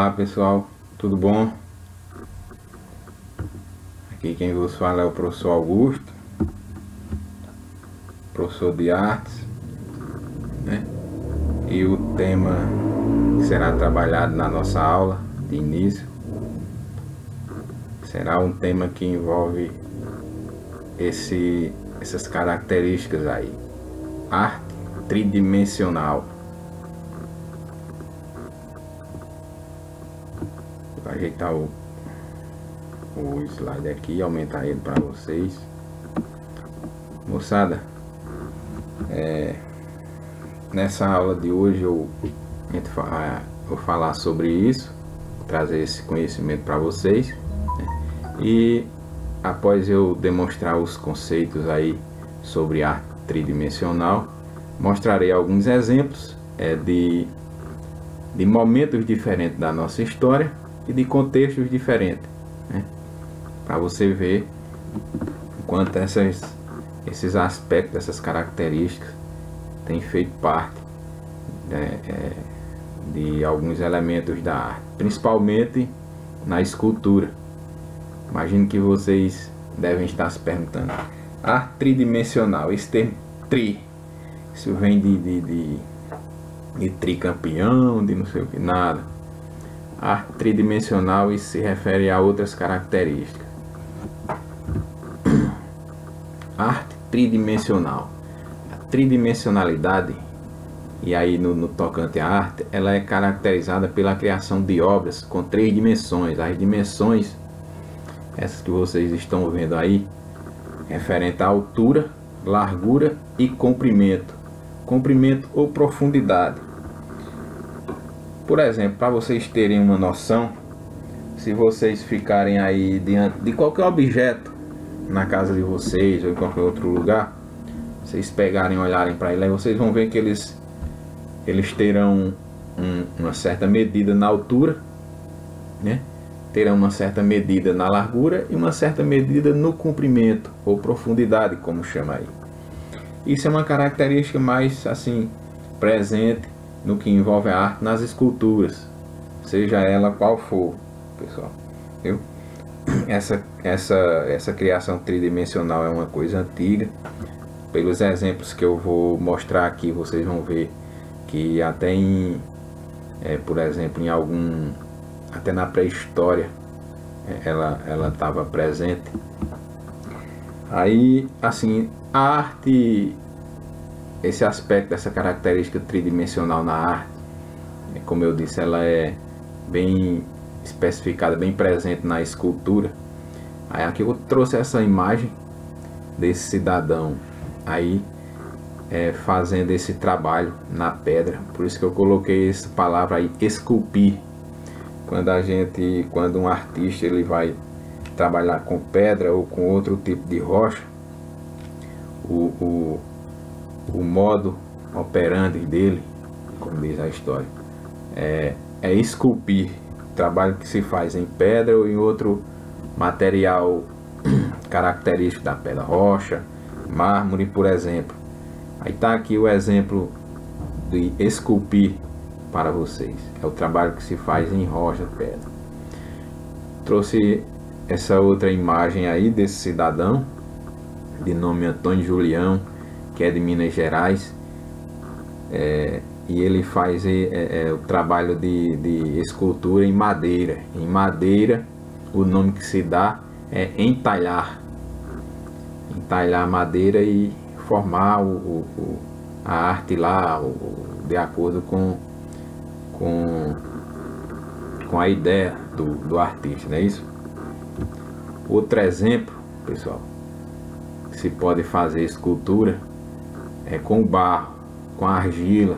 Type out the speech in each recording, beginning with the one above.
Olá pessoal, tudo bom? Aqui quem vos fala é o professor Augusto, professor de artes, né? E o tema que será trabalhado na nossa aula de início será um tema que envolve essas características aí: arte tridimensional. Vou ajeitar o slide aqui e aumentar ele para vocês, moçada. Nessa aula de hoje eu vou falar sobre isso, trazer esse conhecimento para vocês, né? E após eu demonstrar os conceitos aí sobre arte tridimensional, mostrarei alguns exemplos de momentos diferentes da nossa história e de contextos diferentes, né? Para você ver o quanto esses aspectos, essas características têm feito parte de alguns elementos da arte, principalmente na escultura. Imagino que vocês devem estar se perguntando: arte tridimensional, esse termo tri, isso vem de tricampeão, de não sei o que, nada. Arte tridimensional, isso se refere a outras características. Arte tridimensional, a tridimensionalidade, e aí no tocante à arte, ela é caracterizada pela criação de obras com 3 dimensões. As dimensões, essas que vocês estão vendo aí, referente à altura, largura e comprimento ou profundidade. Por exemplo, para vocês terem uma noção, se vocês ficarem aí diante de qualquer objeto na casa de vocês ou em qualquer outro lugar, vocês pegarem e olharem para ele, aí vocês vão ver que eles terão uma certa medida na altura, né? Terão uma certa medida na largura e uma certa medida no comprimento ou profundidade, como chama aí. Isso é uma característica mais assim presente no que envolve a arte nas esculturas, seja ela qual for, pessoal, viu? Essa criação tridimensional é uma coisa antiga. Pelos exemplos que eu vou mostrar aqui, vocês vão ver que até por exemplo, até na pré-história ela estava presente. Aí, assim, a arte, esse aspecto, essa característica tridimensional na arte, como eu disse, ela é bem especificada, bem presente na escultura. Aí aqui eu trouxe essa imagem desse cidadão aí fazendo esse trabalho na pedra. Por isso que eu coloquei essa palavra aí, esculpir. Quando um artista ele vai trabalhar com pedra ou com outro tipo de rocha, o modo operandi dele, como diz a história, é esculpir. Trabalho que se faz em pedra ou em outro material característico da pedra, rocha, mármore, por exemplo. Aí está aqui o exemplo de esculpir para vocês. É o trabalho que se faz em rocha, pedra. Trouxe essa outra imagem aí desse cidadão de nome Antônio Julião, que é de Minas Gerais. E ele faz o trabalho de escultura em madeira. Em madeira, o nome que se dá é entalhar. Entalhar madeira e formar a arte lá, de acordo com a ideia do artista, não é isso? Outro exemplo, pessoal, que se pode fazer escultura é com barro, com argila.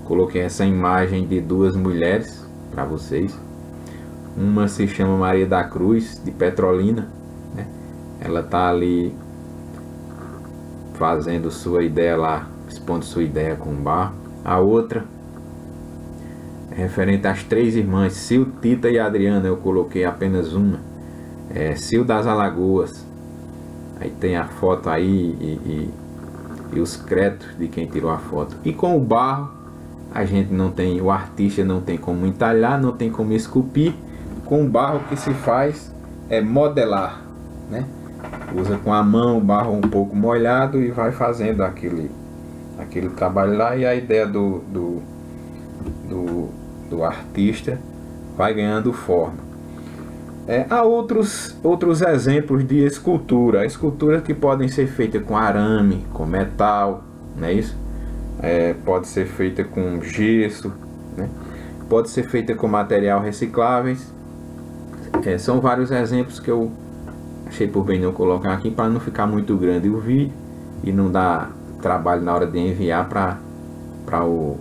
Coloquei essa imagem de 2 mulheres para vocês. Uma se chama Maria da Cruz, de Petrolina, né? Ela tá ali fazendo sua ideia lá, expondo sua ideia com barro. A outra é referente às 3 irmãs, Sil, Tita e Adriana. Eu coloquei apenas uma, Sil das Alagoas. Aí tem a foto aí e os créditos de quem tirou a foto. E com o barro a gente não tem, o artista não tem como entalhar, não tem como esculpir. Com o barro que se faz é modelar, né? Usa com a mão o barro um pouco molhado e vai fazendo aquele trabalho lá, e a ideia do artista vai ganhando forma. Há outros exemplos de escultura. Esculturas que podem ser feitas com arame, com metal, não é isso? Pode ser feita com gesso, né? Pode ser feita com material recicláveis. São vários exemplos que eu achei por bem não colocar aqui para não ficar muito grande o vídeo e não dar trabalho na hora de enviar para o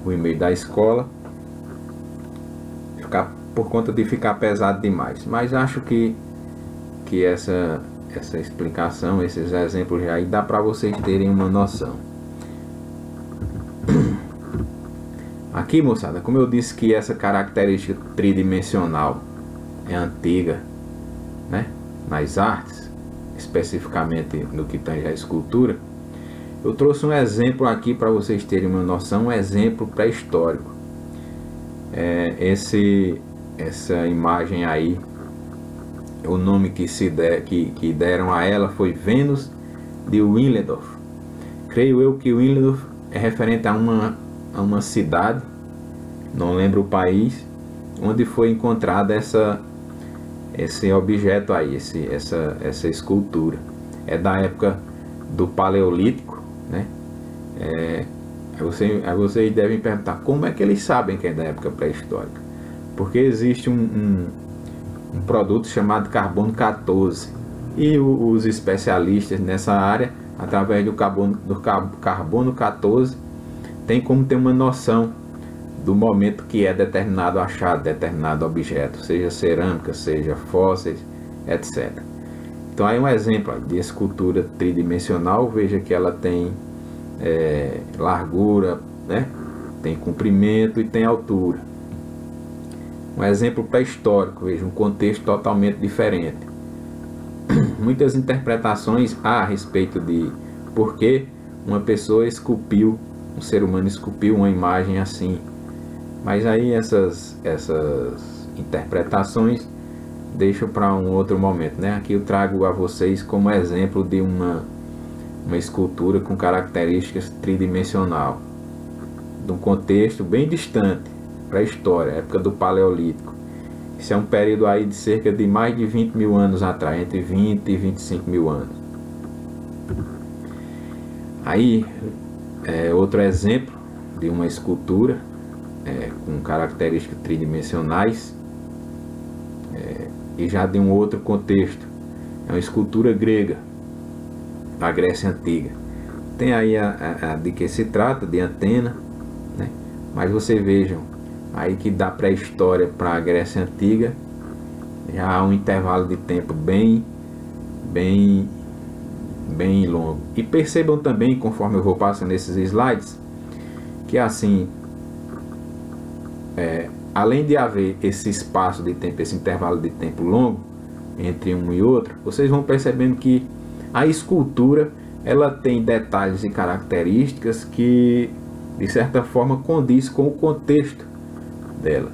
e-mail da escola, por conta de ficar pesado demais. Mas acho que essa explicação, esses exemplos aí dá para vocês terem uma noção. Aqui, moçada, como eu disse que essa característica tridimensional é antiga, né, nas artes, especificamente no que tange a escultura, eu trouxe um exemplo aqui para vocês terem uma noção, um exemplo pré-histórico. Essa imagem aí, o nome que deram a ela foi Vênus de Willendorf. Creio eu que Willendorf é referente a uma cidade, não lembro o país, onde foi encontrada esse objeto aí, essa escultura. É da época do Paleolítico, né? Vocês devem perguntar como é que eles sabem que é da época pré-histórica. Porque existe um produto chamado carbono 14 e os especialistas nessa área, através do carbono 14, tem como ter uma noção do momento que é determinado achado, determinado objeto, seja cerâmica, seja fósseis, etc. Então aí um exemplo de escultura tridimensional. Veja que ela tem largura, né? Tem comprimento e tem altura. Um exemplo pré-histórico, veja, um contexto totalmente diferente. Muitas interpretações há a respeito de por que uma pessoa esculpiu, um ser humano esculpiu uma imagem assim. Mas aí essas interpretações deixo para um outro momento, né? Aqui eu trago a vocês como exemplo de uma escultura com características tridimensional, de um contexto bem distante, pré-história, época do Paleolítico. Isso é um período aí de cerca de mais de 20 mil anos atrás, entre 20 e 25 mil anos. Aí, outro exemplo de uma escultura com características tridimensionais, e já de um outro contexto. É uma escultura grega, da Grécia Antiga. Tem aí de que se trata, de Atena, né? Mas vocês vejam, aí que da pré-história para a Grécia Antiga, já há um intervalo de tempo bem longo. E percebam também, conforme eu vou passando nesses slides, que assim, além de haver esse espaço de tempo, esse intervalo de tempo longo entre um e outro, vocês vão percebendo que a escultura ela tem detalhes e características que de certa forma condiz com o contexto dela.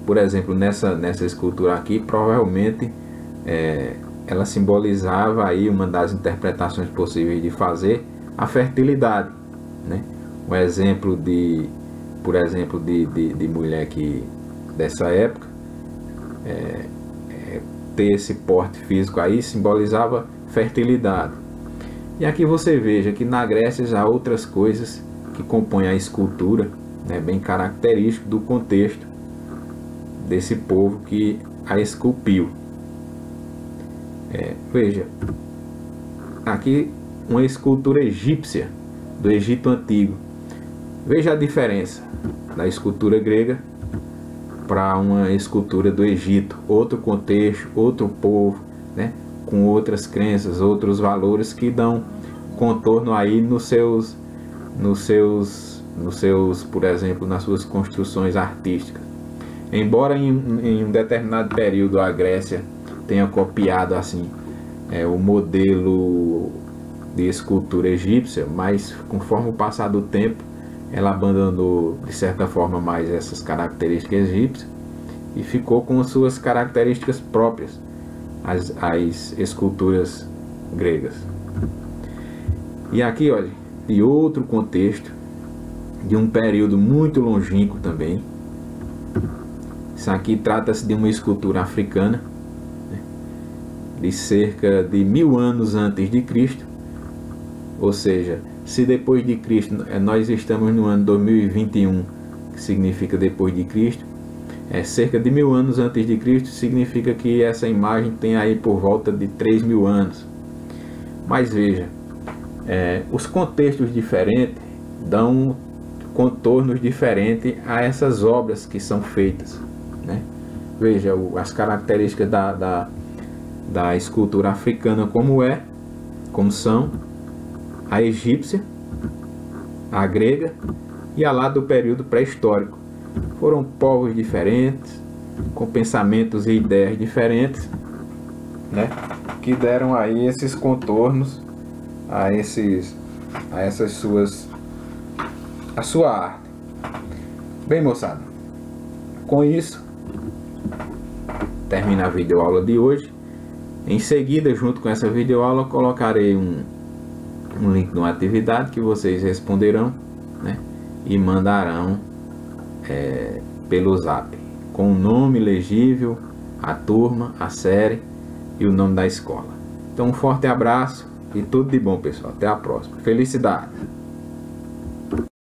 Por exemplo, nessa escultura aqui, provavelmente ela simbolizava aí, uma das interpretações possíveis de fazer, a fertilidade, né? Um exemplo de mulher que dessa época ter esse porte físico aí simbolizava fertilidade. E aqui você veja que na Grécia já há outras coisas que compõem a escultura, né, bem característico do contexto desse povo que a esculpiu. Veja, aqui uma escultura egípcia do Egito Antigo. Veja a diferença da escultura grega para uma escultura do Egito, outro contexto, outro povo, né, com outras crenças, outros valores que dão contorno aí nos seus, por exemplo, nas suas construções artísticas. Embora em um determinado período a Grécia tenha copiado assim o modelo de escultura egípcia, mas conforme o passar do tempo, ela abandonou de certa forma mais essas características egípcias e ficou com as suas características próprias, as esculturas gregas. E aqui, olha, de outro contexto, de um período muito longínquo também. Isso aqui trata-se de uma escultura africana, né, de cerca de 1000 anos antes de Cristo. Ou seja, se depois de Cristo, nós estamos no ano 2021, que significa depois de Cristo, cerca de 1000 anos antes de Cristo, significa que essa imagem tem aí por volta de 3000 anos. Mas veja, os contextos diferentes dão contornos diferentes a essas obras que são feitas, né? Veja as características da escultura africana como são a egípcia, a grega e a lá do período pré-histórico. Foram povos diferentes, com pensamentos e ideias diferentes, né, que deram aí esses contornos a sua arte. Bem, moçada, com isso termina a videoaula de hoje. Em seguida, junto com essa videoaula, colocarei um link de uma atividade que vocês responderão, né, e mandarão pelo zap, com o nome legível, a turma, a série e o nome da escola. Então, um forte abraço e tudo de bom, pessoal. Até a próxima. Felicidade!